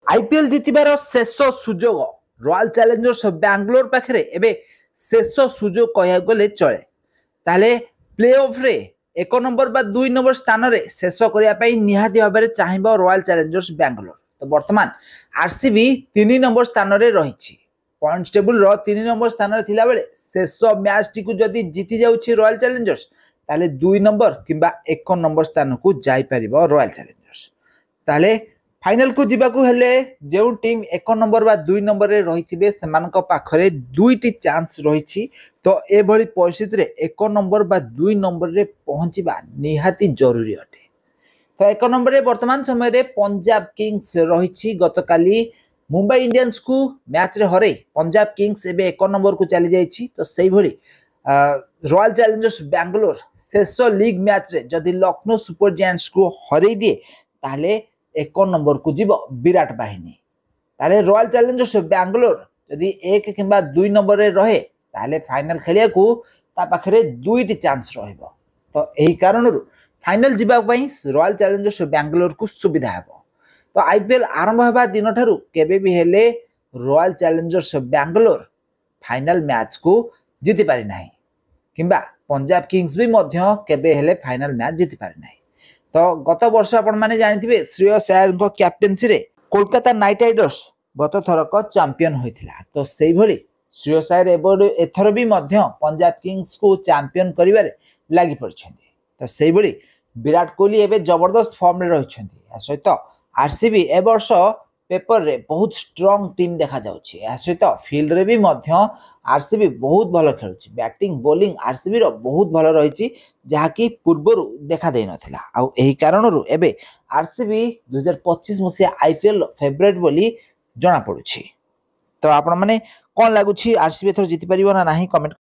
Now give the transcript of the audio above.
IPL जितबार शेष सुजोग royal Challengers Bangalore पाखे एवं शेष सुजोग कह गले चले ताले प्ले ऑफ रे एक नंबर बा दुई नंबर स्थान में शेष करने निहाती भाव में चाहब रॉयल चैलेंजर्स बैंगलोर। तो बर्तमान आरसीबी 3 नंबर स्थान में रही पॉइंट्स टेबुल रो 3 नंबर स्थान में थिला बेले शेष मैच टी जदि जीति जाउछि रॉयल चैलेंजर्स ताले 2 नंबर किंबा 1 नंबर स्थान को जाई परिबो रॉयल चैलेंजर्स। ताले फाइनल को जीवाकू हेले जो टीम 1 नंबर बा 2 नंबर रे रहिथिबे सेमानक पाखरे दुईटी चांस रही। तो ए भली परिस्थिति रे 1 नंबर बा 2 नंबर रे पहुंचीबा निहाती जरूरी अटे। तो 1 नंबर रे वर्तमान समय रे पंजाब किंग्स रही गतकाली मुंबई इंडियंस को मैच रे हरे पंजाब किंग्स एबे 1 नंबर को चली जाइछि। तो सेही भली रॉयल चैलेंजर्स बैंगलोर शेष लीग मैच रे जदि लखनऊ सुपर जायंट्स को हरई दिए ताले 1 नंबर को जीव विराट बाहिनी। ताले रॉयल चैलेंजर्स बैंगलोर जदि 1 किंबा 2 नंबर रे रहे ताले फाइनल खेलिया को ता पाखरे दुईटी चांस रहइबो। तो एही कारणरु फाइनल जीवा पई रॉयल चैलेंजर्स बैंगलोर को सुविधा हेबो। तो आईपीएल आरंभ होबा दिन ठारू केबे भी हेले royal Challengers Bangalore final match को जीति पारि नाही किंबा पंजाब किंग्स भी मध्य केबे हेले फाइनल मैच जीति पारि नाही। तो गत वर्ष आपण माने जानिथिबे श्रेयस अय्यर को कैप्टेंसी रे कोलकाता नाइट राइडर्स गत थरक चैंपियन होइथिला। तो सेही भली श्रेयस अय्यर एथर भी मध्य पंजाब किंग्स को चैंपियन करिवारे लागि पड़छन्ती। तो सेही भली विराट कोहली एबे जबरदस्त फॉर्म रे रहिछन्ती। आ सहित आरसीबी ए वर्ष पेपर रे बहुत स्ट्रांग टीम देखा जाउछि। आ सहित फील्ड रे भी मध्य आरसीबी बहुत भलो खेलुछि। बैटिंग बॉलिंग आरसीबी रो बहुत भलो रहिछि जहा कि पूर्वरु देखा देइ नथिला। आ एही कारणरु एबे आरसीबी 2025 मसिया आईपीएल फेवरेट बोली जणा पडुछि। तो आपण माने कोन लागुछि आरसीबी एथर जीति परिबो ना नाही कमेंट